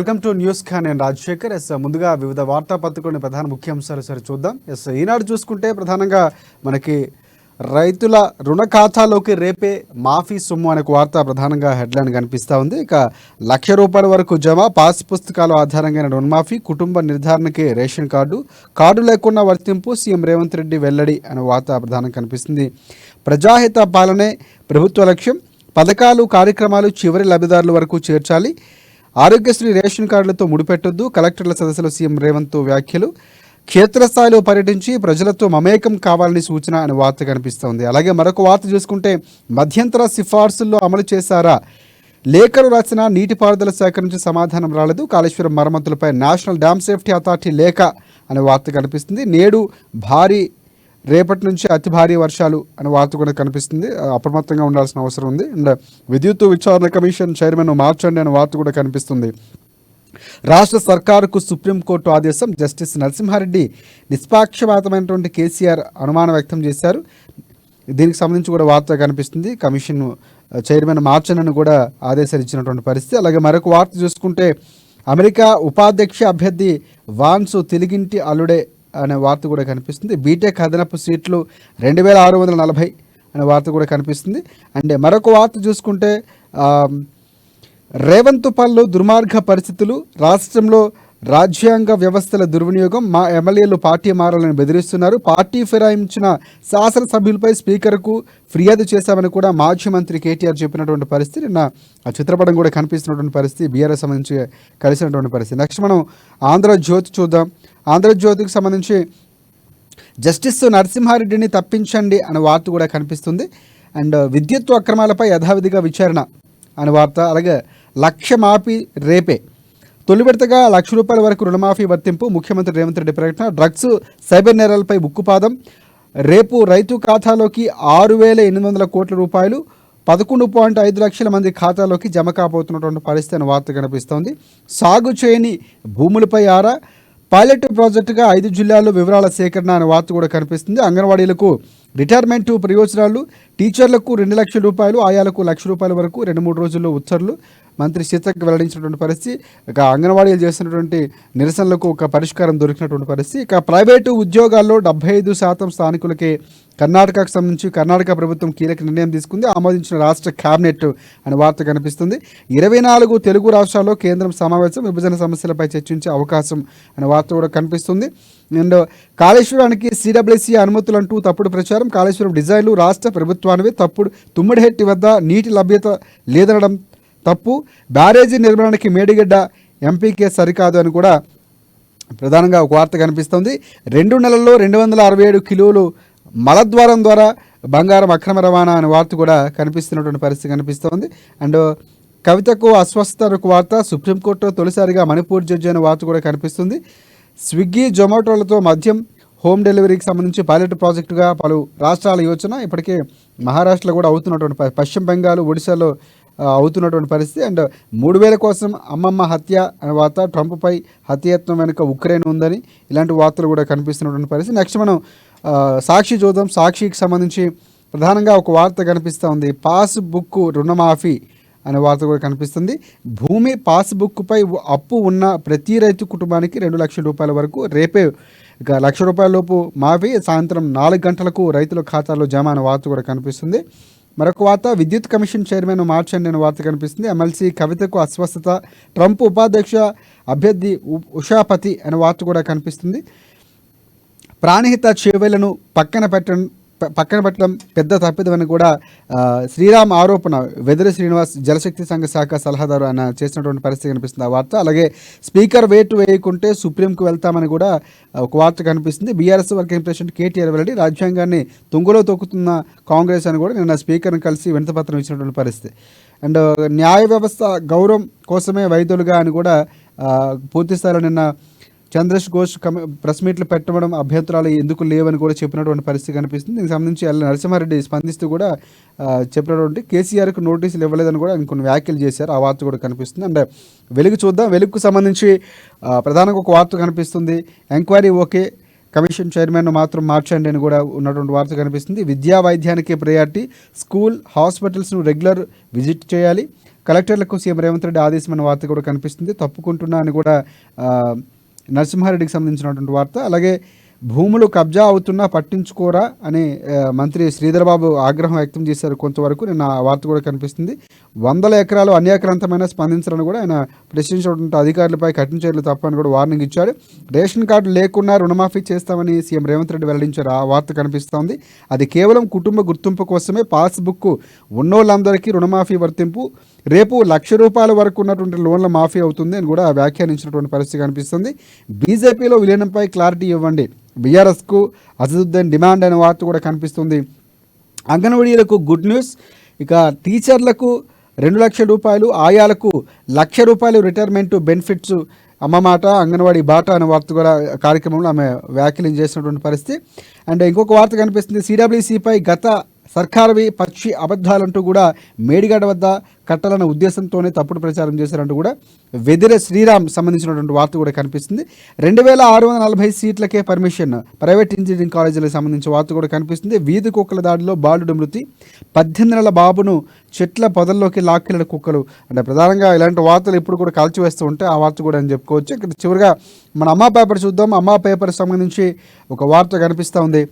Welcome to news Khan నేను రాజశేఖర్. ముందుగా వివిధ వార్తాపత్రికలోని ప్రధాన ముఖ్యాంశాలు చూద్దాం. ఈనాడు చూసుకుంటే ప్రధానంగా మనకి రైతుల రుణ ఖాతాలోకి రేపే మాఫీ సొమ్ము అనే వార్త ప్రధానంగా హెడ్లైన్ కనిపిస్తూ ఉంది. ఇక ₹1,00,000 వరకు జమ, పాస్ పుస్తకాల ఆధారంగా రుణమాఫీ, కుటుంబ నిర్ధారణకి రేషన్ కార్డు లేకుండా వర్తింపు, సీఎం రేవంత్ రెడ్డి వెల్లడి అనే వార్త ప్రధానంగా కనిపిస్తుంది. ప్రజాహిత పాలనే ప్రభుత్వ లక్ష్యం, పథకాలు కార్యక్రమాలు చివరి లబ్ధిదారుల వరకు చేర్చాలి, ఆరోగ్యశ్రీ రేషన్ కార్డులతో ముడిపెట్టొద్దు, కలెక్టర్ల సదస్సులో సీఎం రేవంత్ వ్యాఖ్యలు, క్షేత్రస్థాయిలో పర్యటించి ప్రజలతో మమేకం కావాలని సూచన అనే వార్త కనిపిస్తోంది. అలాగే మరొక వార్త చూసుకుంటే మధ్యంతర సిఫార్సుల్లో అమలు చేశారా, లేఖలు రాసిన నీటిపారుదల శాఖ నుంచి సమాధానం రాలేదు, కాళేశ్వరం మరమ్మతులపై నేషనల్ డ్యామ్ సేఫ్టీ అథారిటీ లేఖ అనే వార్త కనిపిస్తుంది. నేడు భారీ, రేపటి నుంచి అతి భారీ వర్షాలు అనే వార్త కూడా కనిపిస్తుంది. అప్రమత్తంగా ఉండాల్సిన అవసరం ఉంది. అండ్ విద్యుత్ విచారణ కమిషన్ చైర్మన్ మార్చండి అనే వార్త కూడా కనిపిస్తుంది. రాష్ట్ర సర్కారుకు సుప్రీంకోర్టు ఆదేశం, జస్టిస్ నరసింహారెడ్డి నిష్పాక్షపాతమైనటువంటి కేసీఆర్ అనుమానం వ్యక్తం చేశారు. దీనికి సంబంధించి కూడా వార్త కనిపిస్తుంది. కమిషన్ చైర్మన్ మార్చండి కూడా ఆదేశాలు ఇచ్చినటువంటి పరిస్థితి. అలాగే మరొక వార్త చూసుకుంటే అమెరికా ఉపాధ్యక్ష అభ్యర్థి వాన్స్ తెలుగింటి అల్లుడే అనే వార్త కూడా కనిపిస్తుంది. బీటెక్ అదనపు సీట్లు 2,640 అనే వార్త కూడా కనిపిస్తుంది. అండ్ మరొక వార్త చూసుకుంటే రేవంత్ పల్లు దుర్మార్గ పరిస్థితులు, రాష్ట్రంలో రాజ్యాంగ వ్యవస్థల దుర్వినియోగం, మా ఎమ్మెల్యేలు పార్టీ మారాలని బెదిరిస్తున్నారు, పార్టీ ఫిరాయించిన శాసనసభ్యులపై స్పీకర్కు ఫిర్యాదు చేశామని కూడా మాజీ మంత్రి కేటీఆర్ చెప్పినటువంటి పరిస్థితి. నిన్న ఆ చిత్రపటం కూడా కనిపిస్తున్నటువంటి పరిస్థితి, బీఆర్ఎస్ సంబంధించి కలిసినటువంటి పరిస్థితి. నెక్స్ట్ మనం ఆంధ్రజ్యోతి చూద్దాం. ఆంధ్రజ్యోతికి సంబంధించి జస్టిస్ నరసింహారెడ్డిని తప్పించండి అనే వార్త కూడా కనిపిస్తుంది. అండ్ విద్యుత్ అక్రమాలపై యథావిధిగా విచారణ అనే వార్త. అలాగే లక్ష మాఫీ రేపే, తొలి విడతగా ₹1,00,000 వరకు రుణమాఫీ వర్తింపు, ముఖ్యమంత్రి రేవంత్ రెడ్డి ప్రకటన. డ్రగ్స్, సైబర్ నేరాలపై ఉక్కుపాదం, రేపు రైతు ఖాతాలోకి ₹6,800 కోట్ల, 11.5 లక్షల మంది ఖాతాలోకి జమ కాబోతున్నటువంటి పరిస్థితి అనే వార్త కనిపిస్తోంది. సాగు చేయని భూములపై ఆరా, పైలట్ ప్రాజెక్టుగా 5 జిల్లాల్లో వివరాల సేకరణ అనే వార్త కూడా కనిపిస్తుంది. అంగన్వాడీలకు రిటైర్మెంటు ప్రయోజనాలు, టీచర్లకు ₹2,00,000, ఆయాలకు ₹1,00,000 వరకు 2-3 రోజుల్లో ఉత్తర్వులు మంత్రి సీతక్ వెల్లడించినటువంటి పరిస్థితి. ఇక అంగన్వాడీలు చేస్తున్నటువంటి నిరసనలకు ఒక పరిష్కారం దొరికినటువంటి పరిస్థితి. ఇక ప్రైవేటు ఉద్యోగాల్లో 75% స్థానికులకే కర్ణాటకకు సంబంధించి కర్ణాటక ప్రభుత్వం కీలక నిర్ణయం తీసుకుంది, ఆమోదించిన రాష్ట్ర క్యాబినెట్ అనే వార్త కనిపిస్తుంది. 24 తెలుగు రాష్ట్రాల్లో కేంద్రం సమావేశం, విభజన సమస్యలపై చర్చించే అవకాశం అనే వార్త కూడా కనిపిస్తుంది. అండ్ కాళేశ్వరానికి CWC అనుమతులంటూ తప్పుడు ప్రచారం, కాళేశ్వరం డిజైన్లు రాష్ట్ర ప్రభుత్వానివే తప్పుడు, తుమ్మిడిహెట్టి వద్ద నీటి లభ్యత లేదనడం తప్పు, బ్యారేజీ నిర్మాణానికి మేడిగడ్డ ఎంపీకే సరికాదు అని కూడా ప్రధానంగా ఒక వార్త కనిపిస్తుంది. 2 నెలల్లో 267 కిలోలు మలద్వారం ద్వారా బంగారం అక్రమ రవాణా అనే వార్త కూడా కనిపిస్తున్నటువంటి పరిస్థితి కనిపిస్తోంది. అండ్ కవితకు అస్వస్థతకు వార్త, సుప్రీంకోర్టులో తొలిసారిగా మణిపూర్ జడ్జి అనే వార్త కూడా కనిపిస్తుంది. స్విగ్గీ, జొమాటోలతో మద్యం హోమ్ డెలివరీకి సంబంధించి పైలట్ ప్రాజెక్టుగా పలు రాష్ట్రాల యోచన, ఇప్పటికే మహారాష్ట్రలో కూడా అవుతున్నటువంటి, పశ్చిమ బెంగాల్, ఒడిశాలో అవుతున్నటువంటి పరిస్థితి. అండ్ 3,000 కోసం అమ్మమ్మ హత్య అనే వార్త, ట్రంప్పై హత్యాయత్నం వెనుక ఉక్రెయిన్ ఉందని ఇలాంటి వార్తలు కూడా కనిపిస్తున్నటువంటి పరిస్థితి. నెక్స్ట్ మనం సాక్షి చూద్దాం. సాక్షికి సంబంధించి ప్రధానంగా ఒక వార్త కనిపిస్తూ ఉంది. పాస్బుక్ రుణమాఫీ అనే వార్త కూడా కనిపిస్తుంది. భూమి పాస్బుక్పై అప్పు ఉన్న ప్రతి రైతు కుటుంబానికి ₹2,00,000 వరకు రేపే, ఇక ₹1,00,000 లోపు మాఫీ, సాయంత్రం 4 గంటలకు రైతుల ఖాతాలో జమ అనే వార్త కూడా కనిపిస్తుంది. మరొక వార్త, విద్యుత్ కమిషన్ చైర్మన్ మార్చండి అనే వార్త కనిపిస్తుంది. ఎమ్మెల్సీ కవితకు అస్వస్థత, ట్రంప్ ఉపాధ్యక్ష అభ్యర్థి ఉషాపతి అనే వార్త కూడా కనిపిస్తుంది. ప్రాణహిత చేవేళ్లను పక్కన పెట్టడం పెద్ద తప్పిదమని కూడా శ్రీరామ్ ఆరోపణ, వెదిరి శ్రీనివాస్ జలశక్తి సంఘ శాఖ సలహాదారు ఆయన చేసినటువంటి పరిస్థితి కనిపిస్తుంది ఆ వార్త. అలాగే స్పీకర్ వేటు వేయకుంటే సుప్రీంకు వెళ్తామని కూడా ఒక వార్త కనిపిస్తుంది. బీఆర్ఎస్ వర్కింగ్ ప్రెసిడెంట్ కేటీఆర్ వెల్లడి, రాజ్యాంగాన్ని తుంగలో తొక్కుతున్న కాంగ్రెస్ అని కూడా నిన్న స్పీకర్ని కలిసి వినతిపత్రం ఇచ్చినటువంటి పరిస్థితి. అండ్ న్యాయ వ్యవస్థ గౌరవం కోసమే వైద్యులుగా అని కూడా పూర్తిస్థాయిలో నిన్న చంద్రశ్ ఘోష్ ప్రెస్ మీట్లు పెట్టడం అభ్యంతరాలు ఎందుకు లేవని కూడా చెప్పినటువంటి పరిస్థితి కనిపిస్తుంది. దీనికి సంబంధించి నరసింహారెడ్డి స్పందిస్తూ కూడా చెప్పినటువంటి కేసీఆర్కు నోటీసులు ఇవ్వలేదని కూడా కొన్ని వ్యాఖ్యలు చేశారు. ఆ వార్త కూడా కనిపిస్తుంది. అండ్ వెలుగు చూద్దాం. వెలుగుకు సంబంధించి ప్రధానంగా ఒక వార్త కనిపిస్తుంది. ఎంక్వైరీ ఓకే, కమిషన్ చైర్మన్ మాత్రం మార్చండి అని కూడా ఉన్నటువంటి వార్త కనిపిస్తుంది. విద్యా వైద్యానికి ప్రయారిటీ, స్కూల్ హాస్పిటల్స్ను రెగ్యులర్ విజిట్ చేయాలి, కలెక్టర్లకు సీఎం రేవంత్ రెడ్డి ఆదేశమైన వార్త కూడా కనిపిస్తుంది. తప్పుకుంటున్నా అని కూడా నరసింహారెడ్డికి సంబంధించినటువంటి వార్త. అలాగే భూములు కబ్జా అవుతున్నా పట్టించుకోరా అని మంత్రి శ్రీధర్ బాబు ఆగ్రహం వ్యక్తం చేశారు కొంతవరకు. నిన్న ఆ వార్త కూడా కనిపిస్తుంది. 100 ఎకరాలు అన్యాక్రాంతమైన స్పందించాలని కూడా ఆయన ప్రశ్నించినటువంటి అధికారులపై కఠిన చర్యలు తప్పని కూడా వార్నింగ్ ఇచ్చారు. రేషన్ కార్డు లేకున్నా రుణమాఫీ చేస్తామని సీఎం రేవంత్ రెడ్డి వెల్లడించారు. ఆ వార్త కనిపిస్తోంది. అది కేవలం కుటుంబ గుర్తింపు కోసమే. పాస్బుక్ ఉన్నోళ్ళందరికీ రుణమాఫీ వర్తింపు. రేపు ₹1,00,000 వరకు ఉన్నటువంటి లోన్ల మాఫీ అవుతుంది అని కూడా వ్యాఖ్యానించినటువంటి పరిస్థితి కనిపిస్తుంది. బీజేపీలో విలీనంపై క్లారిటీ ఇవ్వండి, బీఆర్ఎస్కు అసదుద్దీన్ డిమాండ్ అనే వార్త కూడా కనిపిస్తుంది. అంగన్వాడీలకు గుడ్ న్యూస్. ఇక టీచర్లకు ₹2,00,000, ఆయాలకు ₹1,00,000 రిటైర్మెంట్ బెనిఫిట్స్ అమ్మమాట అంగన్వాడీ బాట అనే వార్త కూడా కార్యక్రమంలో ఆమె వ్యాఖ్యలు చేసినటువంటి పరిస్థితి. అండ్ ఇంకొక వార్త కనిపిస్తుంది. సిడబ్ల్యూసీపై గత సర్కారువి పక్షి అబద్ధాలంటూ కూడా మేడిగడ్డ వద్ద కట్టాలన్న ఉద్దేశంతోనే తప్పుడు ప్రచారం చేశారంటూ కూడా వెదిరే శ్రీరామ్ సంబంధించినటువంటి వార్త కూడా కనిపిస్తుంది. 2,640 సీట్లకే పర్మిషన్. ప్రైవేట్ ఇంజనీరింగ్ కాలేజీలకు సంబంధించిన వార్త కూడా కనిపిస్తుంది. వీధి కుక్కల దాడిలో బాలుడు మృతి. 18 నెలల బాబును చెట్ల పొదల్లోకి లాక్కెళ్ళిన కుక్కలు. అంటే ప్రధానంగా ఇలాంటి వార్తలు ఇప్పుడు కూడా కాల్చివేస్తూ ఉంటే ఆ వార్త కూడా అని చెప్పుకోవచ్చు. ఇక్కడ చివరిగా మన అమ్మా పేపర్ చూద్దాం. అమ్మా పేపర్ సంబంధించి ఒక వార్త కనిపిస్తూ ఉంది.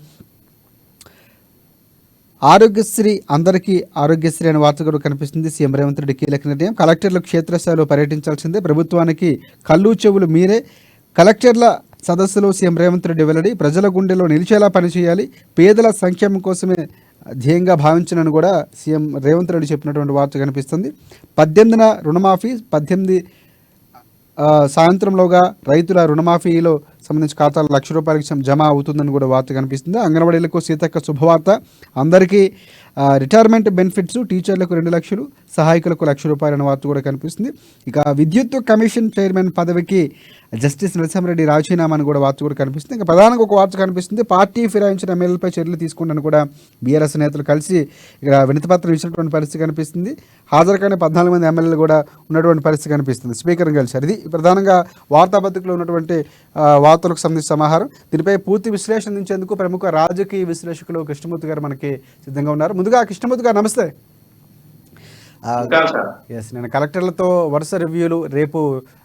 ఆరోగ్యశ్రీ అందరికీ ఆరోగ్యశ్రీ అనే వార్త కూడా కనిపిస్తుంది. సీఎం రేవంత్ రెడ్డి కీలక నిర్ణయం. కలెక్టర్లు క్షేత్రస్థాయిలో పర్యటించాల్సిందే. ప్రభుత్వానికి కళ్ళు చెవులు మీరే. కలెక్టర్ల సదస్సులో సీఎం రేవంత్ రెడ్డి వెల్లడి. ప్రజల గుండెలో నిలిచేలా పనిచేయాలి, పేదల సంక్షేమం కోసమే ధ్యేయంగా భావించనని కూడా సీఎం రేవంత్ రెడ్డి చెప్పినటువంటి వార్త కనిపిస్తుంది. 18న రుణమాఫీ, 18 సాయంత్రంలోగా రైతుల రుణమాఫీలో సంబంధించి ఖాతాలు ₹1,00,000 జమ అవుతుందని కూడా వార్త కనిపిస్తుంది. అంగన్వాడీలకు సీతక్క శుభవార్త. అందరికీ రిటైర్మెంట్ బెనిఫిట్స్. టీచర్లకు 2,00,000, సహాయకులకు ₹1,00,000 అనే వార్త కూడా కనిపిస్తుంది. ఇక విద్యుత్ కమిషన్ చైర్మన్ పదవికి జస్టిస్ నరసింహారెడ్డి రాజీనామా అని కూడా వార్త కూడా కనిపిస్తుంది. ఇంకా ప్రధానంగా ఒక వార్త కనిపిస్తుంది. పార్టీ ఫిరాయించిన ఎమ్మెల్యేలపై చర్యలు తీసుకుంటానని కూడా బీఆర్ఎస్ నేతలు కలిసి ఇక్కడ వినతిపత్రం ఇచ్చినటువంటి పరిస్థితి కనిపిస్తుంది. హాజరు కానీ 14 మంది ఎమ్మెల్యేలు కూడా ఉన్నటువంటి పరిస్థితి కనిపిస్తుంది. స్పీకర్ని కలిశారు. ఇది ప్రధానంగా వార్తాపత్రికలో ఉన్నటువంటి వార్తలకు సంబంధించిన సమాహారం. దీనిపై పూర్తి విశ్లేషణ అందించేందుకు ప్రముఖ రాజకీయ విశ్లేషకులు కృష్ణమూర్తి గారు మనకి సిద్ధంగా ఉన్నారు. ముందుగా కృష్ణమూర్తి గారు నమస్తే. నేను కలెక్టర్లతో వరుస రివ్యూలు, రేపు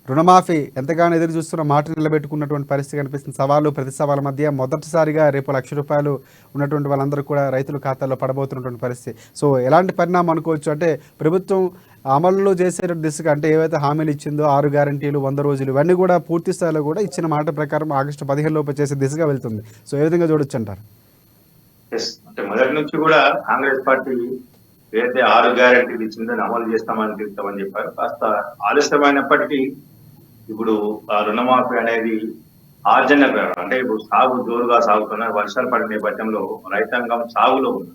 రుణమాఫీ ఎంతగానో ఎదురు చూస్తున్న మాట నిలబెట్టుకున్నటువంటి పరిస్థితి కనిపిస్తుంది. సవాలు ప్రతి సవాల మధ్య మొదటిసారిగా రేపు ₹1,00,000 ఉన్నటువంటి వాళ్ళందరూ కూడా రైతుల ఖాతాల్లో పడబోతున్నటువంటి పరిస్థితి. సో ఎలాంటి పరిణామం అనుకోవచ్చు అంటే ప్రభుత్వం అమలు చేసే దిశగా, అంటే ఏవైతే హామీలు ఇచ్చిందో 6 గ్యారంటీలు, 100 రోజులు, ఇవన్నీ కూడా పూర్తి స్థాయిలో కూడా ఇచ్చిన మాట ప్రకారం ఆగస్టు 15 లోపు చేసే దిశగా వెళ్తుంది. సో ఏ విధంగా చూడొచ్చు అంటారు? అంటే మొదటి నుంచి కూడా కాంగ్రెస్ పార్టీ ఏదైతే 6 గ్యారెంటీలు ఇచ్చిందో అమలు చేస్తామని చెప్తామని చెప్పారు. కాస్త ఆలస్యమైనప్పటికీ ఇప్పుడు ఆ రుణమాఫీ అనేది ఆర్జన, అంటే ఇప్పుడు సాగు జోరుగా సాగుతున్న, వర్షాలు పడిన నేపథ్యంలో రైతాంగం సాగులో ఉంది.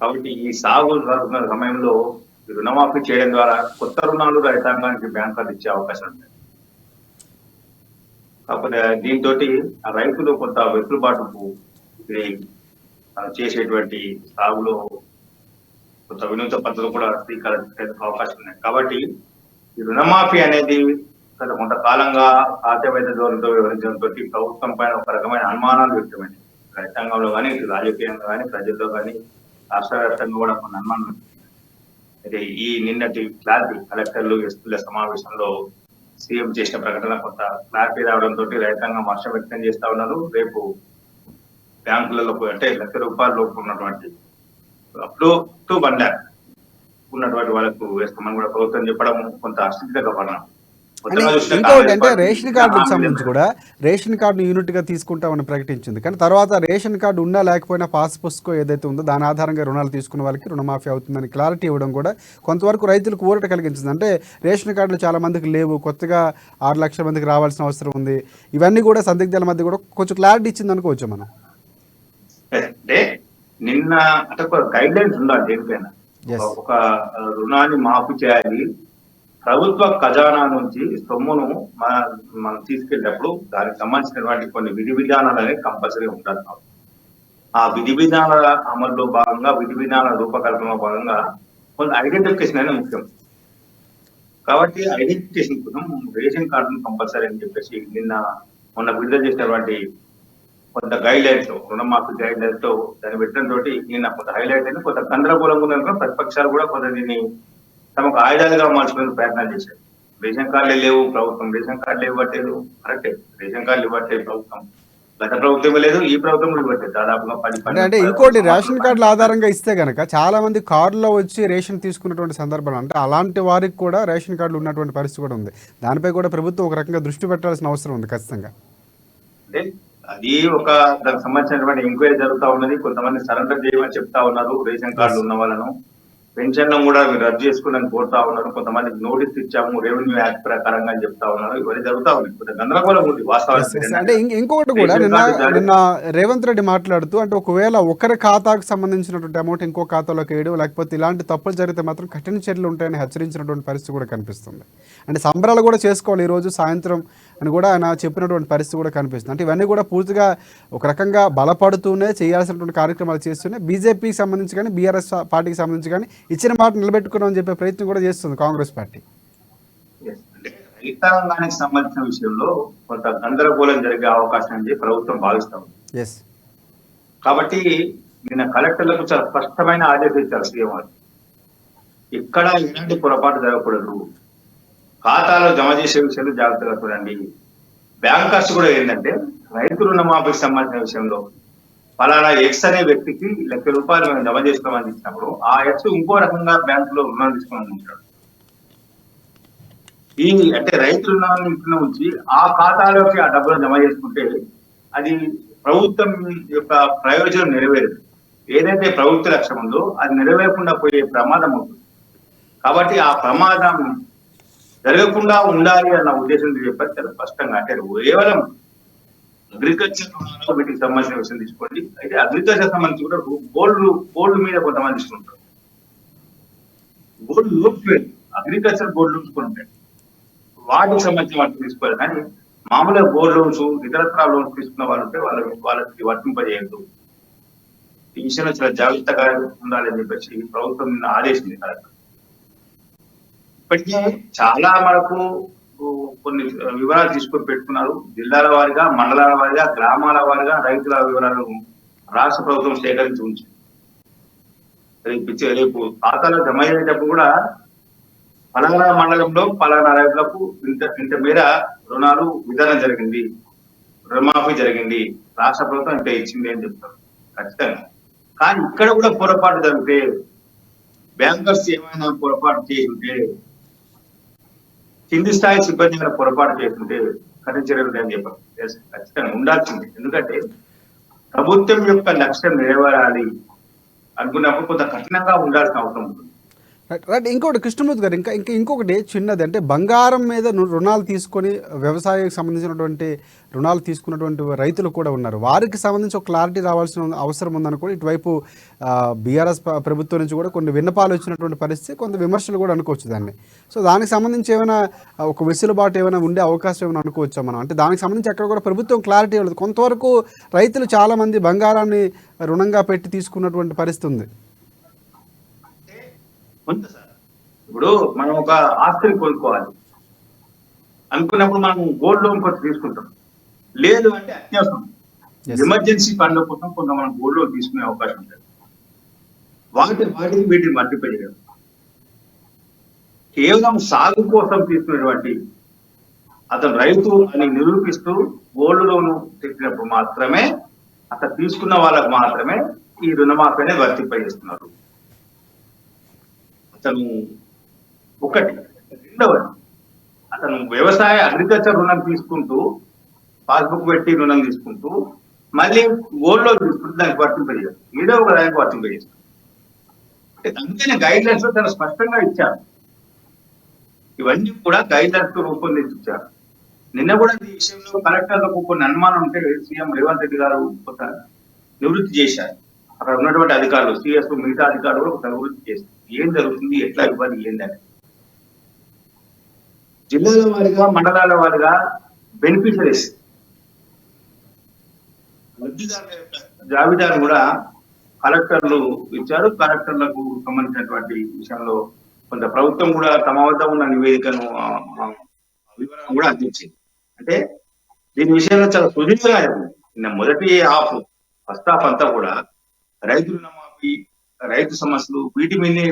కాబట్టి ఈ సాగు జరుగుతున్న సమయంలో రుణమాఫీ చేయడం ద్వారా కొత్త రుణాలు రైతాంగానికి బ్యాంకర్లు ఇచ్చే అవకాశం ఉంది. కాకపోతే దీంతో రైతులు కొంత వెసులుబాటుకు చేసేటువంటి సాగులో కొంత వినూత్న పద్ధతులు కూడా స్వీకరించేందుకు అవకాశం ఉన్నాయి. కాబట్టి ఈ రుణమాఫీ అనేది గత కొంతకాలంగా సాధ్యమైన ధోరణితో వివరించడంతో ప్రభుత్వం పైన ఒక రకమైన అనుమానాలు వ్యక్తమైనవి. రైతాంగంలో కానీ, రాజకీయంగా కానీ, ప్రజల్లో కానీ, రాష్ట్ర వ్యాప్తంగా కూడా కొన్ని అనుమానాలు. అయితే ఈ నిన్నటి క్లారిటీ కలెక్టర్లు ఎస్పీల సమావేశంలో సీఎం చేసిన ప్రకటన కొంత క్లారిటీ రావడంతో రైతాంగం హర్షం వ్యక్తం చేస్తా ఉన్నారు. రేపు బ్యాంకులలో అంటే ₹1,00,000 లోపు ఉన్నటువంటి అప్ టు 1 lakh ఉన్నటువంటి వాళ్ళకు వేస్తామని కూడా ప్రభుత్వం చెప్పడం కొంత అస్థితిగా పరిణామం. ఇంకోటి అంటే రేషన్ కార్డుకు సంబంధించి కూడా రేషన్ కార్డు యూనిట్ గా తీసుకుంటామని ప్రకటించింది. కానీ తర్వాత రేషన్ కార్డు ఉన్నా లేకపోయినా పాస్ పుస్తకం ఏదైతే ఉందో దాని ఆధారంగా రుణాలు తీసుకున్న వాళ్ళకి రుణమాఫీ అవుతుందని క్లారిటీ ఇవ్వడం కూడా కొంతవరకు రైతులకు ఊరట కలిగించింది. అంటే రేషన్ కార్డులు చాలా మందికి లేవు, కొత్తగా 6 లక్షల మందికి రావాల్సిన అవసరం ఉంది. ఇవన్నీ కూడా సందిగ్ధాల మధ్య కూడా కొంచెం క్లారిటీ ఇచ్చింది అనుకోవచ్చు మనం. అంటే నిన్న అంటే ఒక గైడ్ లైన్స్ ఉండాలి దేనిపైన. ఒక రుణాన్ని మాఫీ చేయాలి, ప్రభుత్వ ఖజానా నుంచి సొమ్మును మనం తీసుకెళ్ళినప్పుడు దానికి సంబంధించినటువంటి కొన్ని విధి విధానాలు అనేది కంపల్సరీ ఉండాలి. ఆ విధి విధానాల అమల్లో భాగంగా, విధి విధానాల రూపకల్పనలో భాగంగా కొన్ని ఐడెంటిఫికేషన్ అనేది ముఖ్యం. కాబట్టి ఐడెంటిఫికేషన్ కోసం రేషన్ కార్డును కంపల్సరీ అని చెప్పేసి మొన్న విడుదల చేసినటువంటి కొంత గైడ్ లైన్స్, రుణమాఫీ గైడ్ లైన్స్ తో దాన్ని పెట్టడం తోటి నిన్న కొంత హైలైట్ అయింది. కొంత గందరగోళంగా ఉందనుకో ప్రతిపక్షాలు కూడా కొంత దీన్ని తమకు ఆయుధాలుగా మార్చుకునే ప్రయత్నాలు చేశారు. రేషన్ కార్డులు లేవు, ప్రభుత్వం రేషన్ కార్డులు ఇవ్వట్లేదు. కరెక్టే, రేషన్ కార్డులు ఇవ్వట్లేదు ప్రభుత్వం. గత ప్రభుత్వం లేదు, ఈ ప్రభుత్వం కూడా ఇవ్వట్లేదు. దాదాపుగా 10 అంటే ఇంకోటి రేషన్ కార్డుల ఆధారంగా ఇస్తే గనక చాలా మంది కార్డులో వచ్చి రేషన్ తీసుకున్నటువంటి సందర్భాలు, అంటే అలాంటి వారికి కూడా రేషన్ కార్డులు ఉన్నటువంటి పరిస్థితి కూడా ఉంది. దానిపై కూడా ప్రభుత్వం ఒక రకంగా దృష్టి పెట్టాల్సిన అవసరం ఉంది ఖచ్చితంగా. అంటే అది దానికి సంబంధించినటువంటి ఎంక్వైరీ జరుగుతా ఉన్నది. కొంతమంది సరెండర్ చేయమని చెప్తా ఉన్నారు రేషన్ కార్డులు ఉన్న వాళ్ళను. పెన్షన్ కూడా రద్దు చేసుకోవడానికి కోరుతా ఉన్నారు. కొంతమందికి నోటీస్ ఇచ్చాము రెవెన్యూ యాక్ట్ ప్రకారంగా అని చెప్తా ఉన్నారు. ఇవన్నీ జరుగుతా ఉంది. కొంత గందరగోళం ఉంది వాస్తవానికి. అంటే ఇంకొకటి కూడా నిన్న రేవంత్ రెడ్డి మాట్లాడుతూ, అంటే ఒకవేళ ఒకరి ఖాతాకు సంబంధించినటువంటి అమౌంట్ ఇంకో ఖాతాలోకి వేయడం, లేకపోతే ఇలాంటి తప్పులు జరిగితే మాత్రం కఠిన చర్యలు ఉంటాయని హెచ్చరించినటువంటి పరిస్థితి కూడా కనిపిస్తుంది. అంటే సంబరాలు కూడా చేసుకోవాలి ఈ రోజు సాయంత్రం అని కూడా ఆయన చెప్పినటువంటి పరిస్థితి కూడా కనిపిస్తుంది. అంటే ఇవన్నీ కూడా పూర్తిగా ఒక రకంగా బలపడుతూనే చేయాల్సినటువంటి కార్యక్రమాలు చేస్తూనే బీజేపీకి సంబంధించి కానీ బీఆర్ఎస్ పార్టీకి సంబంధించి కానీ ఇచ్చిన మాట నిలబెట్టుకున్నామని చెప్పే ప్రయత్నం కూడా చేస్తుంది కాంగ్రెస్ పార్టీ. రైతాంగానికి సంబంధించిన విషయంలో కొంత గందరగోళం జరిగే అవకాశం అని ప్రభుత్వం భావిస్తాం. కాబట్టి నిన్న కలెక్టర్లకు చాలా స్పష్టమైన ఆదేశాలు ఇచ్చారు సీఎం గారు. ఇక్కడ ఎలాంటి పొరపాటు జరగకూడదు, ఖాతాలో జమ చేసే విషయంలో జాగ్రత్తగా చూడండి. బ్యాంకర్స్ కూడా ఏంటంటే రైతు రుణమాఫీకి సంబంధించిన విషయంలో ఫలానా ఎక్స్ అనే వ్యక్తికి ₹1,00,000 మేము జమ చేసుకోమని ఇచ్చినప్పుడు ఆ ఎక్స్ ఇంకో రకంగా బ్యాంకులో రుణాలు తీసుకోమని ఉంటాడు. అంటే రైతు రుణాలను ఇంట్లో ఉంచి ఆ ఖాతాలోకి ఆ డబ్బులు జమ చేసుకుంటే అది ప్రభుత్వం యొక్క ప్రయోజనం నెరవేరదు. ఏదైతే ప్రభుత్వ లక్ష్యం ఉందో అది నెరవేరకుండా పోయే ప్రమాదం ఉంటుంది. కాబట్టి ఆ ప్రమాదం జరగకుండా ఉండాలి అన్న ఉద్దేశం చెప్పారు చాలా స్పష్టంగా. అంటే కేవలం అగ్రికల్చర్ రుణాలు వీటికి సంబంధించిన విషయం తీసుకోండి. అయితే అగ్రికల్చర్ సంబంధించి కూడా గోల్డ్ మీద కొంతమంది తీసుకుంటారు. Gold loans agriculture gold loans కూడా ఉంటాయి, వాటికి సంబంధించిన వాటికి తీసుకోవాలి. కానీ మామూలుగా గోల్డ్ లోన్స్ ఇతరత్ర లోన్స్ తీసుకున్న వాళ్ళు ఉంటే వాళ్ళకి వర్తింపజేయద్దు. ఈ విషయంలో చాలా జాగ్రత్తగా ఉండాలని చెప్పేసి ప్రభుత్వం ఆదేశింది. ఇప్పటికే చాలా మనకు కొన్ని వివరాలు తీసుకొని పెట్టుకున్నారు. జిల్లాల వారిగా, మండలాల వారిగా, గ్రామాల వారిగా రైతుల వివరాలు రాష్ట్ర ప్రభుత్వం సేకరించి ఉంచింది. రేపు ఖాతాలో జమ అయ్యేటప్పుడు కూడా పలానా మండలంలో పలానా రైతులకు ఇంత మేర రుణాలు విధానం జరిగింది, రుణమాఫీ జరిగింది, రాష్ట్ర ప్రభుత్వం ఇంత ఇచ్చింది అని చెప్తారు ఖచ్చితంగా. కానీ ఇక్కడ కూడా పొరపాటు జరిగితే, బ్యాంకర్స్ ఏమైనా పొరపాటు చేస్తుంటే, కింది స్థాయి సిబ్బంది ఏమైనా పొరపాటు చేస్తుంటే కఠిన చర్యలు అని చెప్పారు. ఖచ్చితంగా ఉండాల్సింది. ఎందుకంటే ప్రభుత్వం యొక్క లక్ష్యం నెరవేరాలి అనుకున్నప్పుడు కొంత కఠినంగా ఉండాల్సిన అవసరం ఉంటుంది. రైట్. ఇంకోటి కృష్ణమూర్తి గారు, ఇంకొకటి చిన్నది, అంటే బంగారం మీద రుణాలు తీసుకొని వ్యవసాయానికి సంబంధించినటువంటి రుణాలు తీసుకున్నటువంటి రైతులు కూడా ఉన్నారు. వారికి సంబంధించి ఒక క్లారిటీ రావాల్సిన అవసరం ఉందని కూడా ఇటువైపు బీఆర్ఎస్ ప్రభుత్వం నుంచి కూడా కొన్ని విన్నపాలు వచ్చినటువంటి పరిస్థితి, కొంత విమర్శలు కూడా అనుకోవచ్చు దాన్ని. సో దానికి సంబంధించి ఏమైనా ఒక వెసులుబాటు ఏమైనా ఉండే అవకాశం ఏమైనా అనుకోవచ్చా మనం? అంటే దానికి సంబంధించి ఎక్కడ కూడా ప్రభుత్వం క్లారిటీ ఇవ్వలేదు. కొంతవరకు రైతులు చాలామంది బంగారాన్ని రుణంగా పెట్టి తీసుకున్నటువంటి పరిస్థితి ఉంది. ఇప్పుడు మనం ఒక ఆస్తిని కొనుక్కోవాలి అనుకున్నప్పుడు మనం గోల్డ్ లోన్ కొంచెం తీసుకుంటాం. లేదు అంటే అత్యవసరం ఎమర్జెన్సీ ఫండ్ కోసం కొంత మనం గోల్డ్ లోన్ తీసుకునే అవకాశం ఉంటుంది. వాటిని వీటిని మల్టిప్లై కేవలం సాగు కోసం తీసుకునేటువంటి అతను రైతు అని నిరూపిస్తూ గోల్డ్ లోన్ తెచ్చినప్పుడు మాత్రమే అతను తీసుకున్న వాళ్ళకు మాత్రమే ఈ రుణమాఫీ అనేది వర్తింపై చేస్తున్నారు. అతను ఒకటి. రెండవది, అతను వ్యవసాయ అగ్రికల్చర్ రుణం తీసుకుంటూ పాస్బుక్ పెట్టి రుణం తీసుకుంటూ మళ్ళీ గోల్డ్ లోన్ తీసుకుంటూ దానికి వర్తింపజేయాలి, ఏదో ఒక దానికి వర్తింపజేస్తారు. అంటే అందుకనే గైడ్ లైన్స్ లో చాలా స్పష్టంగా ఇచ్చారు. ఇవన్నీ కూడా గైడ్ లైన్స్ తో రూపొందించారు. నిన్న కూడా ఈ విషయంలో కలెక్టర్లకు కొన్ని అనుమానం ఉంటే సీఎం రేవంత్ రెడ్డి గారు కొంత నివృత్తి చేశారు. అక్కడ ఉన్నటువంటి అధికారులు, సిఎస్ మిగతా అధికారులు కూడా కొంత నివృత్తి చేశారు. ఏం జరుగుతుంది, ఎట్లా ఇవ్వాలి, ఏందని జిల్లాల వారిగా, మండలాల వారిగా బెనిఫిషరీస్ లబ్ధిదారుల జాబితాను కూడా కలెక్టర్లు ఇచ్చారు. కలెక్టర్లకు సంబంధించినటువంటి విషయంలో కొంత ప్రభుత్వం కూడా తమ వద్ద ఉన్న నివేదికను వివరాలు కూడా అందించింది. అంటే దీని విషయంలో చాలా సుదీర్ఘంగా నిన్న మొదటి ఫస్ట్ హాఫ్ అంతా కూడా రైతు రుణమాఫీ, రైతు సమస్యలు, వీటి మీదే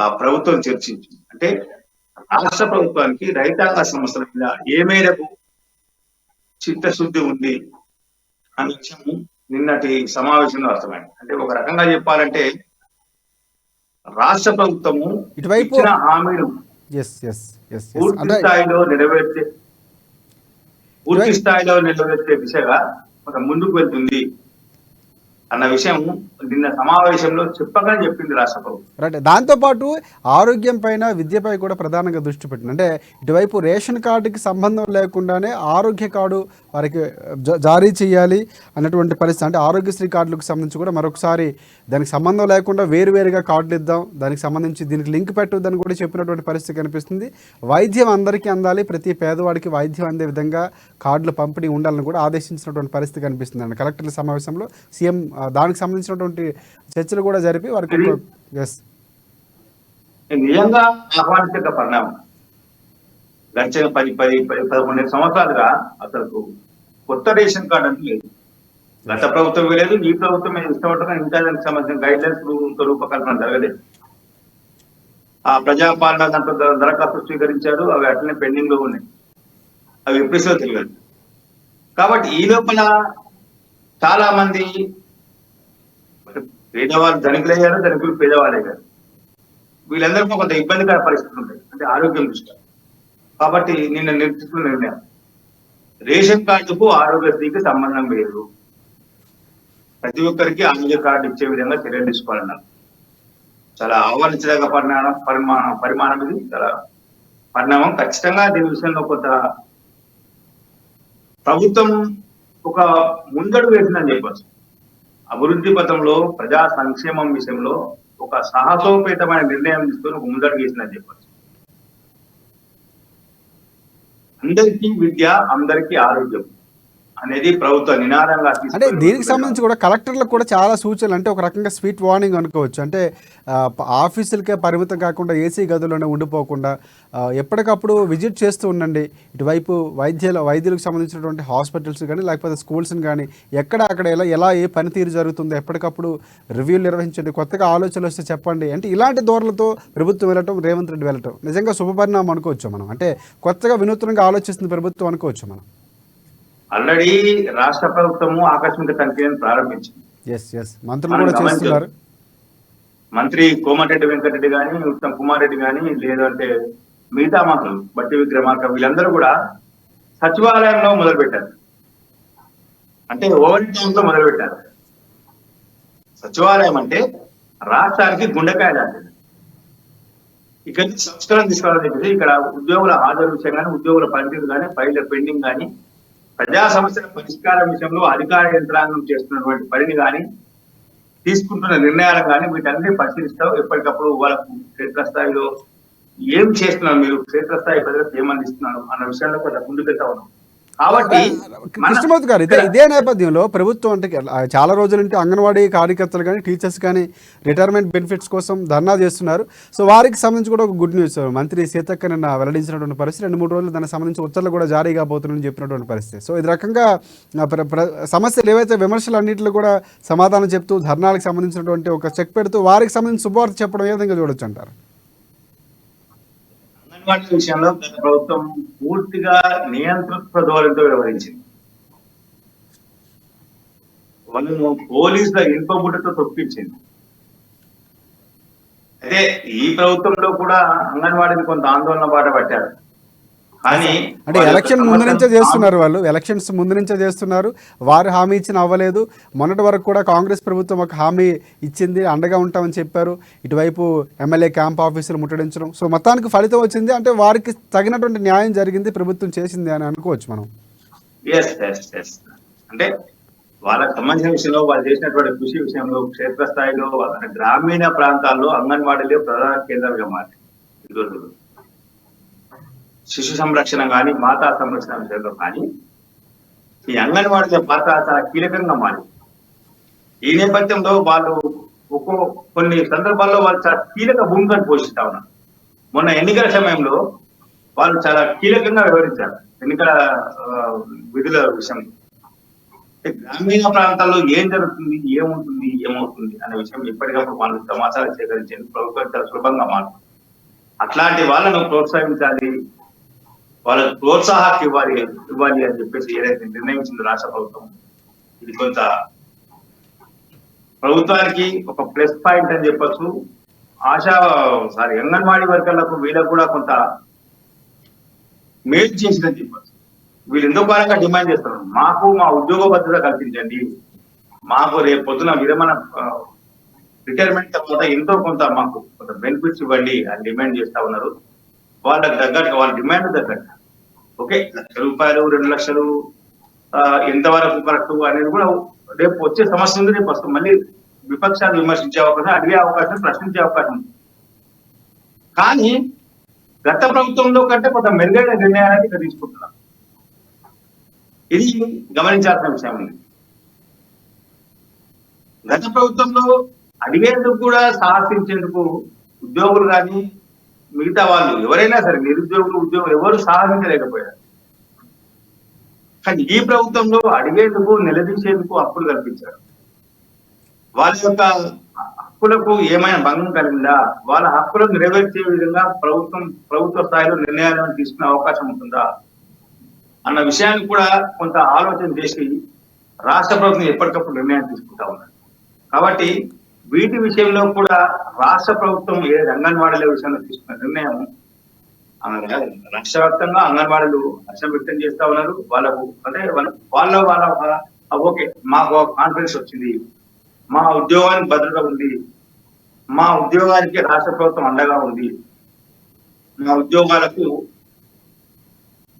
ఆ ప్రభుత్వం చర్చించింది. అంటే రాష్ట్ర ప్రభుత్వానికి రైతాంగ సమస్యల మీద ఏ మేరకు చిత్తశుద్ధి ఉంది అనే విషయం నిన్నటి సమావేశంలో అర్థమైంది. అంటే ఒక రకంగా చెప్పాలంటే రాష్ట్ర ప్రభుత్వము ఇటువైపు ఇచ్చిన హామీలు ఎస్ ఎస్ ఎస్ ఎస్ పూర్తి అంటే స్థాయిలో నెరవేర్చే దిశగా కొంత ముందుకు వెళ్తుంది అన్న విషయం నిన్న సమావేశంలో చెప్పగానే చెప్పింది రాష్ట్ర ప్రభుత్వం. రైట్. దాంతోపాటు ఆరోగ్యం పైన విద్యపై కూడా ప్రధానంగా దృష్టి పెట్టింది. అంటే ఇటువైపు రేషన్ కార్డుకి సంబంధం లేకుండానే ఆరోగ్య కార్డు వారికి జారీ చేయాలి అన్నటువంటి పరిస్థితి. అంటే ఆరోగ్యశ్రీ కార్డులకు సంబంధించి కూడా మరొకసారి దానికి సంబంధం లేకుండా వేరువేరుగా కార్డులు ఇద్దాం, దానికి సంబంధించి దీనికి లింక్ పెట్టొద్దని కూడా చెప్పినటువంటి పరిస్థితి కనిపిస్తుంది. వైద్యం అందరికీ అందాలి, ప్రతి పేదవాడికి వైద్యం అందే విధంగా కార్డుల పంపిణీ ఉండాలని కూడా ఆదేశించినటువంటి పరిస్థితి కనిపిస్తుంది అండి. కలెక్టర్ల సమావేశంలో సీఎం దానికి సంబంధించినటువంటి చర్చలు కూడా జరిపి వారికి నిజంగా ఆహ్వానించక పరిణామం. గడిచిన 11 సంవత్సరాలుగా అసలు కొత్త రేషన్ కార్డు అంటే లేదు. గత ప్రభుత్వం లేదు, ఈ ప్రభుత్వం ఇష్టపడటం ఇంకా దానికి సంబంధించిన గైడ్ లైన్స్ రూపకల్పన జరగలేదు. ఆ ప్రజాపాలన దాంట్లో దరఖాస్తు స్వీకరించారు, అవి అట్లనే పెండింగ్ లో ఉన్నాయి, అవి ఎప్పుడో తెలియదు. కాబట్టి ఈ లోపల చాలా మంది పేదవాళ్ళు ధనికులయ్యారు, ధనికులు పేదవాళ్ళయ్యారు. వీళ్ళందరికీ కొంత ఇబ్బందికర పరిస్థితులు ఉంటాయి, అంటే ఆరోగ్యం దృష్ట్యా. కాబట్టి నిన్న తీసుకున్న నిర్ణయం రేషన్ కార్డుకు ఆరోగ్యశ్రీకి సంబంధం లేదు, ప్రతి ఒక్కరికి ఆరోగ్య కార్డు ఇచ్చే విధంగా చర్యలు తీసుకోవాలన్నారు. చాలా ఆహ్వానించదగ్గ పరిమాణం ఇది, చాలా పరిణామం. ఖచ్చితంగా దీని విషయంలో కొంత ప్రభుత్వం ఒక ముందడుగు వేసిందని చెప్పచ్చు. అభివృద్ధి పథంలో ప్రజా సంక్షేమం విషయంలో ఒక సాహసోపేతమైన నిర్ణయం తీసుకొని ఒక ముందడుగు వేసిందని చెప్పచ్చు. అందరికీ విద్య, అందరికీ ఆరోగ్యం అనేది ప్రభుత్వ నినాదంగా. అంటే దీనికి సంబంధించి కూడా కలెక్టర్లకు కూడా చాలా సూచనలు, అంటే ఒక రకంగా స్వీట్ వార్నింగ్ అనుకోవచ్చు. అంటే ఆఫీసులకే పరిమితం కాకుండా ఏసీ గదుల్లోనే ఉండిపోకుండా ఎప్పటికప్పుడు విజిట్ చేస్తూ ఉండండి. ఇటువైపు వైద్యులకు సంబంధించినటువంటి హాస్పిటల్స్ కానీ లేకపోతే స్కూల్స్ని కానీ అక్కడ ఎలా ఏ పనితీరు జరుగుతుందో ఎప్పటికప్పుడు రివ్యూలు నిర్వహించండి. కొత్తగా ఆలోచనలు వస్తే చెప్పండి. అంటే ఇలాంటి ధోరణులతో ప్రభుత్వం వెళ్ళటం, రేవంత్ రెడ్డి వెళ్ళటం నిజంగా శుభపరిణామం అనుకోవచ్చు మనం. అంటే కొత్తగా వినూత్నంగా ఆలోచిస్తుంది ప్రభుత్వం అనుకోవచ్చు మనం. ఆల్రెడీ రాష్ట్ర ప్రభుత్వము ఆకస్మిక తనిఖీలను ప్రారంభించింది. మంత్రులు కూడా చేస్తున్నారు. మంత్రి కోమటిరెడ్డి వెంకటరెడ్డి కానీ, ఉత్తమ్ కుమార్ రెడ్డి కానీ, లేదంటే మిగతా మంత్రులు బట్టి విక్రమార్క, వీళ్ళందరూ కూడా సచివాలయంలో మొదలుపెట్టారు. అంటే ఓవర్ టైమ్ లో మొదలుపెట్టారు. సచివాలయం అంటే రాష్ట్రానికి గుండెకాయ లాంటిది. ఇక్కడ సంస్కరణ తీసుకోవాలని చెప్పేసి ఇక్కడ ఉద్యోగుల హాజరు విషయం కానీ, ఉద్యోగుల పనితీరు కానీ, ఫైళ్ళ పెండింగ్ కానీ, ప్రజా సమస్యల పరిష్కారం విషయంలో అధికార యంత్రాంగం చేస్తున్నటువంటి పనిని కానీ, తీసుకుంటున్న నిర్ణయాలను కానీ వీటన్ని పరిశీలిస్తావు. ఎప్పటికప్పుడు వాళ్ళకు క్షేత్రస్థాయిలో ఏం చేస్తున్నారు, మీరు క్షేత్రస్థాయి ప్రజలకు ఏమందిస్తున్నారు అన్న విషయంలో కొంత ముందుకెళ్తా ఉన్నాం. కాబట్టి కృష్ణమూర్తి గారు, ఇదే నేపథ్యంలో ప్రభుత్వం అంటే చాలా రోజుల నుంచి అంగన్వాడీ కార్యకర్తలు కానీ, టీచర్స్ కానీ రిటైర్మెంట్ బెనిఫిట్స్ కోసం ధర్నా చేస్తున్నారు. సో వారికి సంబంధించి కూడా ఒక గుడ్ న్యూస్ మంత్రి సీతక్క నిన్న వెల్లడించినటువంటి పరిస్థితి. 2-3 రోజులు దానికి సంబంధించి ఉత్తర్వులు కూడా జారీ కాబోతుందని చెప్పినటువంటి పరిస్థితి. సో ఇది రకంగా సమస్యలు ఏవైతే విమర్శలు అన్నింటిలో కూడా సమాధానం చెప్తూ ధర్నాలకు సంబంధించినటువంటి ఒక చెక్ పెడుతూ వారికి సంబంధించి శుభవార్త చెప్పడం ఏ విధంగా చూడొచ్చు అంటారు? అంగన్వాడీ విషయంలో గత ప్రభుత్వం పూర్తిగా నియంతృత్వ ధోరణితో వ్యవహరించింది. వాళ్ళను పోలీసుల ఇనుపబుట్టతో తొక్కించింది. అదే ఈ ప్రభుత్వంలో కూడా అంగన్వాడీని కొంత ఆందోళన బాట పట్టారు. కానీ అంటే ఎలక్షన్ ముందు నుంచే చేస్తున్నారు, వాళ్ళు ఎలక్షన్స్ ముందు నుంచే చేస్తున్నారు. వారు హామీ ఇచ్చిన అవ్వలేదు. మొన్నటి వరకు కూడా కాంగ్రెస్ ప్రభుత్వం ఒక హామీ ఇచ్చింది, అండగా ఉంటామని చెప్పారు. ఇటువైపు ఎమ్మెల్యే క్యాంప్ ఆఫీసులు ముట్టడించడం. సో మొత్తానికి ఫలితం వచ్చింది, అంటే వారికి తగినటువంటి న్యాయం జరిగింది, ప్రభుత్వం చేసింది అని అనుకోవచ్చు మనం. అంటే వాళ్ళకి సంబంధించిన విషయంలో వాళ్ళు చేసినటువంటి కృషి విషయంలో క్షేత్రస్థాయిలో గ్రామీణ ప్రాంతాల్లో అంగన్వాడీలే ప్రధాన కేంద్రంగా మారింది. శిశు సంరక్షణ కానీ, మాతా సంరక్షణ విషయంలో కానీ ఈ అంగన్వాడీల పాత్ర చాలా కీలకంగా మారింది. ఈ నేపథ్యంలో వాళ్ళు కొన్ని సందర్భాల్లో వాళ్ళు చాలా కీలక భూమికను పోషిస్తా ఉన్నారు. మొన్న ఎన్నికల సమయంలో వాళ్ళు చాలా కీలకంగా వ్యవహరించారు ఎన్నికల విధుల విషయంలో. గ్రామీణ ప్రాంతాల్లో ఏం జరుగుతుంది, ఏముంటుంది, ఏమవుతుంది అనే విషయం ఎప్పటికప్పుడు మనం సమాచారం సేకరించేందుకు ప్రభుత్వం చాలా సులభంగా మారుతుంది. అట్లాంటి వాళ్ళను ప్రోత్సహించాలి, వాళ్ళకు ప్రోత్సాహం ఇవ్వాలి అని చెప్పేసి ఏదైతే నిర్ణయించిందో రాష్ట్ర ప్రభుత్వం, ఇది కొంత ప్రభుత్వానికి ఒక ప్లస్ పాయింట్ అని చెప్పొచ్చు. అంగన్వాడీ వర్కర్లకు వీళ్ళకు కూడా కొంత మేలు చేసిందని చెప్పొచ్చు. వీళ్ళు ఎందుకు కాలంగా డిమాండ్ చేస్తున్నారు, మాకు మా ఉద్యోగ భద్రత కల్పించండి, మాకు రేపు పొద్దున విరమణ రిటైర్మెంట్ తర్వాత ఎంతో కొంత మాకు కొంత బెనిఫిట్స్ ఇవ్వండి అని డిమాండ్ చేస్తా ఉన్నారు. వాళ్ళకి తగ్గట్టుగా వాళ్ళ డిమాండ్ తగ్గట్టు ఓకే, ₹1,00,000 2,00,000 ఎంతవరకు కరెక్ట్ అనేది కూడా రేపు వచ్చే సమస్య ఉంది. రేపు వస్తుంది మళ్ళీ విపక్షాలు విమర్శించే అవకాశం, అడిగే అవకాశం, ప్రశ్నించే అవకాశం ఉంది. కానీ గత ప్రభుత్వంలో కంటే కొంత మెరుగైన నిర్ణయాన్ని ఇక్కడ తీసుకుంటున్నాం. ఇది గమనించాల్సిన విషయం ఉంది. గత ప్రభుత్వంలో అడిగేందుకు కూడా సాహసించేందుకు ఉద్యోగులు కానీ మిగతా వాళ్ళు ఎవరైనా సరే, నిరుద్యోగులు ఉద్యోగులు ఎవరు సాహసించలేకపోయారు. కానీ ఈ ప్రభుత్వంలో అడిగేందుకు నిలదీసేందుకు హక్కులు కల్పించారు. వాళ్ళ యొక్క హక్కులకు ఏమైనా భంగం కలిగిందా, వాళ్ళ హక్కులను నెరవేర్చే విధంగా ప్రభుత్వ స్థాయిలో నిర్ణయాలను తీసుకునే అవకాశం ఉంటుందా అన్న విషయాన్ని కూడా కొంత ఆలోచన చేసి రాష్ట్ర ప్రభుత్వం ఎప్పటికప్పుడు నిర్ణయాలు తీసుకుంటా ఉన్నారు. కాబట్టి వీటి విషయంలో కూడా రాష్ట్ర ప్రభుత్వం ఏ అంగన్వాడీల విషయంలో తీసుకున్న నిర్ణయం రాష్ట్ర వ్యాప్తంగా అంగన్వాడీలు హర్షం వ్యక్తం చేస్తా ఉన్నారు. వాళ్ళకు అంటే వాళ్ళ ఓకే, మాకు కాన్ఫిడెన్స్ వచ్చింది, మా ఉద్యోగానికి భద్రత ఉంది, మా ఉద్యోగానికి రాష్ట్ర ప్రభుత్వం అండగా ఉంది, మా ఉద్యోగాలకు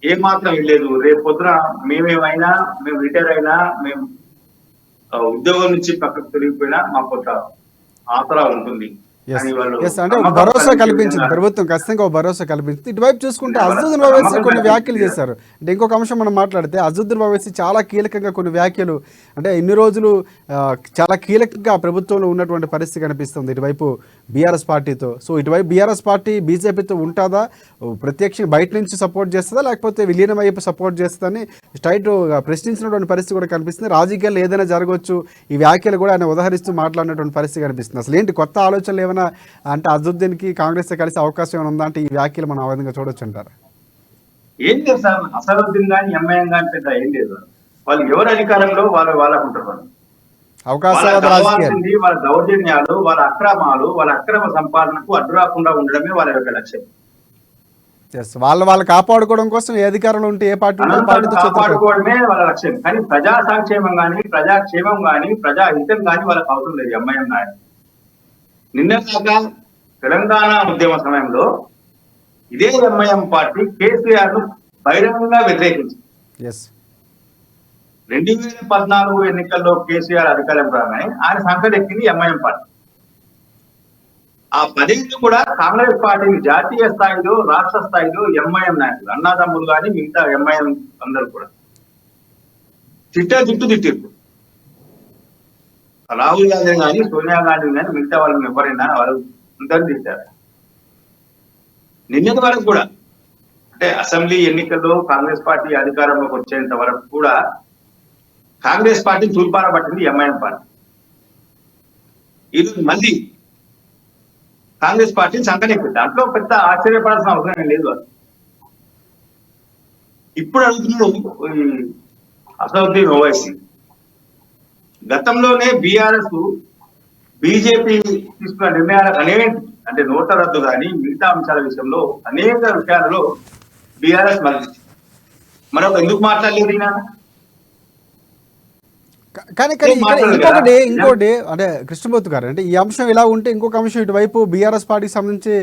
ఏమాత్రం లేదు, రేపు పొద్దున మేము రిటైర్ అయినా, మేము ఉద్యోగం నుంచి పక్కకు తిరిగిపోయినా మాకు కొంత ఆసరా ఉంటుంది. అంటే ఒక భరోసా కల్పించింది ప్రభుత్వం, ఖచ్చితంగా ఒక భరోసా కల్పించింది. ఇటువైపు చూసుకుంటే అజదుద్దీన్ ఓవైసీ కొన్ని వ్యాఖ్యలు చేశారు. అంటే ఇంకొక అంశం మనం మాట్లాడితే అజదుద్దీన్ ఓవైసీ చాలా కీలకంగా కొన్ని వ్యాఖ్యలు, అంటే ఇన్ని రోజులు చాలా కీలకంగా ప్రభుత్వంలో ఉన్నటువంటి పరిస్థితి కనిపిస్తుంది ఇటువైపు బీఆర్ఎస్ పార్టీతో. సో ఇటువైపు బీఆర్ఎస్ పార్టీ బీజేపీతో ఉంటుందా, ప్రత్యక్షంగా బయట నుంచి సపోర్ట్ చేస్తుందా, లేకపోతే విలీనం వైపు సపోర్ట్ చేస్తుందని స్ట్రైట్ ప్రశ్నించినటువంటి పరిస్థితి కూడా కనిపిస్తుంది. రాజకీయాల్లో ఏదైనా జరగవచ్చు, ఈ వ్యాఖ్యలు కూడా ఆయన ఉదహరిస్తూ మాట్లాడినటువంటి పరిస్థితి కనిపిస్తుంది. అసలు ఏంటి కొత్త ఆలోచనలు ఏమైనా అంటే అజదుద్దీన్ కి కాంగ్రెస్ కలిసి అవకాశం ఏమైనా ఉందా అంటే ఈ వ్యాఖ్యలు మనం ఆ విధంగా చూడొచ్చు అంటారు? ఏం లేదు సార్, అసదుద్దీన్ కానీ ఎంఐఎం కానీ పెద్ద ఏం లేదు. వాళ్ళు ఎవరు అధికారంలో వాళ్ళకు ఉంటారు. వాళ్ళ దౌర్జన్యాలు, వాళ్ళ అక్రమాలు, వాళ్ళ అక్రమ సంపాదనకు అడ్డు రాకుండా ఉండడమే వాళ్ళ యొక్క లక్ష్యం. వాళ్ళు కాపాడుకోవడం కోసం ఏ అధికారంలో ఉంటే ఏ పార్టీ కాపాడుకోవడమే వాళ్ళ లక్ష్యం. కానీ ప్రజా సంక్షేమం కానీ, ప్రజాక్షేమం కానీ, ప్రజాహితం కానీ వాళ్ళకి అవసరం లేదు ఎంఐఎం నాయకులు. నిన్నదాకా తెలంగాణ ఉద్యమ సమయంలో ఇదే ఎంఐఎం పార్టీ కేసీఆర్ ను బహిరంగంగా వ్యతిరేకించింది. 2014 ఎన్నికల్లో కేసీఆర్ అధికారం రాగానే ఆయన సంకటెక్కింది ఎంఐఎం పార్టీ. ఆ 10 ఏళ్ళు కూడా కాంగ్రెస్ పార్టీని జాతీయ స్థాయిలో, రాష్ట్ర స్థాయిలో ఎంఐఎం నాయకులు, అన్నాదమ్ములు కానీ మిగతా ఎంఐఎం అందరూ కూడా తిట్టిరు. రాహుల్ గాంధీ కానీ, సోనియా గాంధీ కానీ, మిగతా వాళ్ళని ఎవరైనా వాళ్ళు అందరూ తిట్టారు. నిన్నటి వరకు కూడా, అంటే అసెంబ్లీ ఎన్నికల్లో కాంగ్రెస్ పార్టీ అధికారంలోకి వచ్చేంత వరకు కూడా కాంగ్రెస్ పార్టీ తూర్పార పట్టింది ఎంఐఎం పార్టీ. ఈరోజు మళ్ళీ కాంగ్రెస్ పార్టీని సంకటెక్కింది. దాంట్లో పెద్ద ఆశ్చర్యపడాల్సిన అవసరం లేదు. ఇప్పుడు అడుగుతున్నాడు ఈ అసదుద్దీన్ ఓవైసీ, గతంలోనే బీఆర్ఎస్ బీజేపీ తీసుకున్న నిర్ణయాలకు అనేక, అంటే నోట్ల రద్దు కానీ మిగతా అంశాల విషయంలో అనేక విషయాలలో బీఆర్ఎస్ మరొక ఎందుకు మాట్లాడలేదు ఈయన? కానీ ఇంకోటి అంటే కృష్ణమూర్తి గారు, అంటే ఈ అంశం ఇలా ఉంటే ఇంకొక అంశం ఇటువైపు బీఆర్ఎస్ పార్టీకి సంబంధించి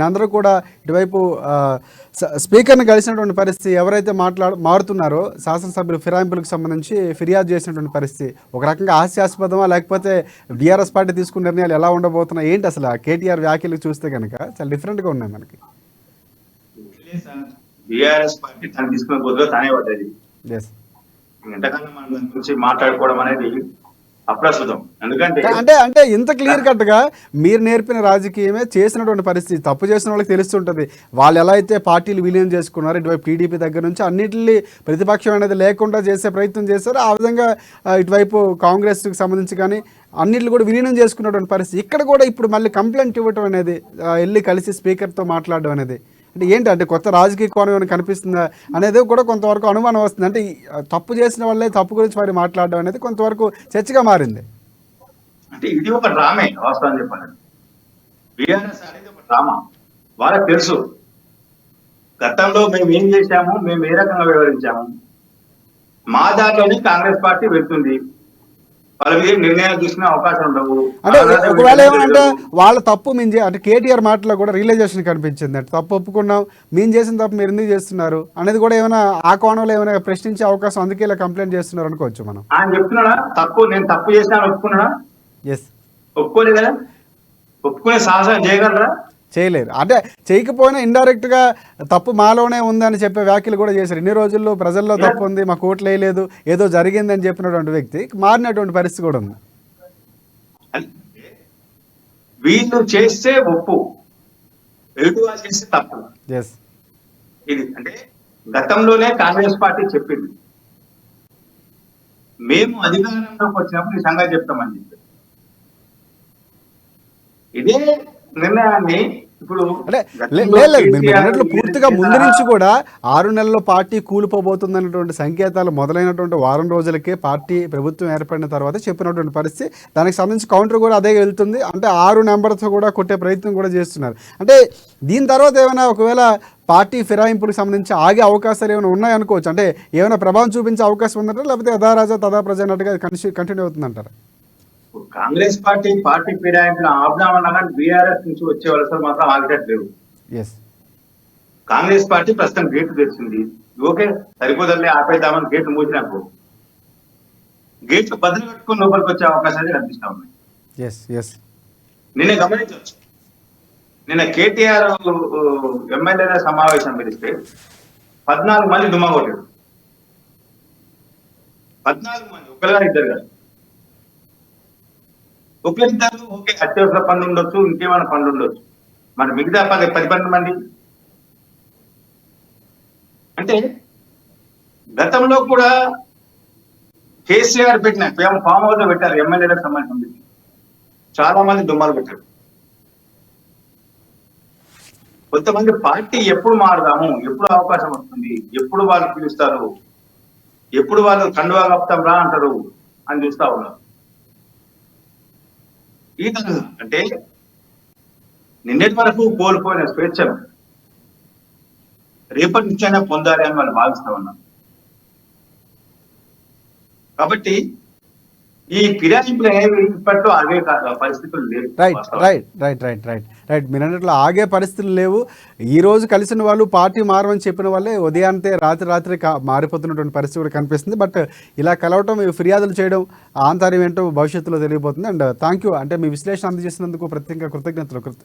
అందరూ కూడా ఇటువైపు స్పీకర్ని కలిసినటువంటి పరిస్థితి, ఎవరైతే మారుతున్నారో శాసనసభ్యులు ఫిరాయింపులకు సంబంధించి ఫిర్యాదు చేసినటువంటి పరిస్థితి ఒక రకంగా హాస్యాస్పదమా, లేకపోతే బీఆర్ఎస్ పార్టీ తీసుకున్న నిర్ణయాలు ఎలా ఉండబోతున్నాయి ఏంటి అసలు కేటీఆర్ వ్యాఖ్యలు చూస్తే కనుక చాలా డిఫరెంట్గా ఉన్నాయి మనకి. బీఆర్ఎస్ పార్టీ తను తీసుకున్న కొద్దిగా తానే పడ్డది. ఎంతకన్నా మనం దాని గురించి మాట్లాడుకోవడం అనేది అప్రస్తుతం. ఎందుకంటే అంటే అంటే ఇంత క్లియర్ కట్గా మీరు నేర్పిన రాజకీయమే చేసినటువంటి పరిస్థితి. తప్పు చేసిన వాళ్ళకి తెలుస్తుంటుంది. వాళ్ళు ఎలా అయితే పార్టీలు విలీనం చేసుకున్నారో ఇటువైపు టీడీపీ దగ్గర నుంచి అన్నిటిని ప్రతిపక్షం అనేది లేకుండా చేసే ప్రయత్నం చేశారు. ఆ విధంగా ఇటువైపు కాంగ్రెస్కి సంబంధించి కానీ అన్నిటిని కూడా విలీనం చేసుకున్నటువంటి పరిస్థితి. ఇక్కడ కూడా ఇప్పుడు మళ్ళీ కంప్లైంట్ ఇవ్వటం అనేది వెళ్ళి కలిసి స్పీకర్తో మాట్లాడడం అనేది అంటే ఏంటి అంటే కొత్త రాజకీయ కోణం ఏమైనా కనిపిస్తుందా అనేది కూడా కొంతవరకు అనుమానం వస్తుంది. అంటే తప్పు చేసిన వాళ్ళే తప్పు గురించి మరి మాట్లాడడం అనేది కొంతవరకు చర్చగా మారింది. అంటే ఇది ఒక డ్రామే వాస్తవం చెప్పాలంటే. బీఆర్ఎస్ అనేది ఒక డ్రామా. వాళ్ళకి తెలుసు గతంలో మేము ఏం చేశాము, మేము ఏ రకంగా వ్యవహరించాము. మా దాంట్లోనే కాంగ్రెస్ పార్టీ వెళ్తుంది. వాళ్ళకి ఏం నిర్ణయాలు తీసుకునే అవకాశం ఉండవు. అంటే ఒకవేళ ఏమంటే వాళ్ళ తప్పు మేము అంటే కేటీఆర్ మాటలో కూడా రియలైజేషన్ కనిపించింది. అంటే తప్పు ఒప్పుకున్నాం, మేము చేసిన తప్పు మీరు ఎందుకు చేస్తున్నారు అనేది కూడా ఏమైనా ఆ కోణంలో ఏమైనా ప్రశ్నించే అవకాశం అందుకే ఇలా కంప్లైంట్ చేస్తున్నారు అనుకోవచ్చు మనం. ఆయన చెప్తున్నాడా నేను తప్పు చేశాను ఒప్పుకున్నాడా? ఎస్, ఒప్పుకోలేదు కదా. ఒప్పుకునే సాహసం చేయగలరా? చేయలేరు. అంటే చేయకపోయినా ఇండైరెక్ట్ గా తప్పు మాలోనే ఉందని చెప్పే వ్యాఖ్యలు కూడా చేశారు. ఇన్ని రోజుల్లో ప్రజల్లో తప్పు ఉంది, మా కోట్లు వేయలేదు, ఏదో జరిగిందని చెప్పినటువంటి వ్యక్తి మారినటువంటి పరిస్థితి కూడా ఉంది. వీళ్ళు చేస్తే ఒప్పు, ఎదుటి వాళ్ళు చేస్తే తప్పు. ఎస్, ఇది అంటే గతంలోనే కాంగ్రెస్ పార్టీ చెప్పింది, మేము అధికారంలోకి వచ్చినప్పుడు ఈ సంగతి చెప్తామని చెప్పి. ఇదే నిర్ణయాన్ని ఇప్పుడు అంటే లేదు మీరు అన్నట్లు పూర్తిగా ముందు నుంచి కూడా 6 నెలల్లో పార్టీ కూలిపోబోతుందన్నటువంటి సంకేతాలు మొదలైనటువంటి వారం రోజులకే పార్టీ ప్రభుత్వం ఏర్పడిన తర్వాత చెప్పినటువంటి పరిస్థితి. దానికి సంబంధించి కౌంటర్ కూడా అదే వెళ్తుంది. అంటే 6 నెంబర్తో కూడా కొట్టే ప్రయత్నం కూడా చేస్తున్నారు. అంటే దీని తర్వాత ఏమైనా ఒకవేళ పార్టీ ఫిరాయింపులకు సంబంధించి ఆగే అవకాశాలు ఏమైనా ఉన్నాయనుకోవచ్చు. అంటే ఏమైనా ప్రభావం చూపించే అవకాశం ఉందంటారా, లేకపోతే యథా రాజా తదా ప్రజ అన్నట్టుగా కంటిన్యూ అవుతుందంటారా? కాంగ్రెస్ పార్టీ ఫిరాయింపులు ఆపుదామన్నా కానీ బీఆర్ఎస్ నుంచి వచ్చే వలసలు మాత్రం ఆగట్లేవు. కాంగ్రెస్ పార్టీ ప్రస్తుతం గేట్లు తెచ్చింది. ఓకే సరిపోదలే ఆపేద్దామని గేట్లు మూసినప్పుడు గేట్లు బదులు పెట్టుకుని లోపలికి వచ్చే అవకాశాలు కనిపిస్తా ఉన్నాయి. నిన్న గమనించవచ్చు, నిన్న కేటీఆర్ ఎమ్మెల్యేల సమావేశం పిలిస్తే 14 మంది దుమ్మ కొట్టాడు. 14 మంది, ఒకరిగా ఇద్దరు కాదు. ఒకరిద్దరు ఓకే అత్యవసర పనులు ఉండొచ్చు, ఇంకేమైనా పనులు ఉండొచ్చు. మరి మిగతా 10 మంది అంటే గతంలో కూడా కేసీఆర్ పెట్టిన ఫామ్ హౌస్ లో పెట్టారు ఎమ్మెల్యేలకు సంబంధించి. చాలా మంది దుమ్మాలు పెట్టారు. కొంతమంది పార్టీ ఎప్పుడు మారుదాము, ఎప్పుడు అవకాశం వస్తుంది, ఎప్పుడు వాళ్ళు పిలుస్తారు, ఎప్పుడు వాళ్ళు కండువా కప్తాం రా అంటారు అని చూస్తా ఉన్నారు. ఈ తరహా అంటే నిన్నటి వరకు కోల్పోయిన స్వేచ్ఛను రేపటి నుంచైనా పొందాలి అని వాళ్ళు భావిస్తా ఉన్నారు. కాబట్టి ఈ ఫిరాయింపులు అనేవి ఇప్పట్లో ఆగే పరిస్థితులు లేవు. రైట్ మీరు అన్నట్లు ఆగే పరిస్థితులు లేవు. ఈ రోజు కలిసిన వాళ్ళు పార్టీ మారమని చెప్పిన వాళ్ళే ఉదయాన్నే రాత్రి మారిపోతున్నటువంటి పరిస్థితి కూడా కనిపిస్తుంది. బట్ ఇలా కలవటం, ఫిర్యాదులు చేయడం ఆంతర్యం ఏంటో భవిష్యత్తులో తెలియబోతుంది. అండ్ థ్యాంక్ యూ అంటే మీ విశ్లేషణ అందజేసినందుకు ప్రత్యేకంగా కృతజ్ఞతలు కృష్ణ.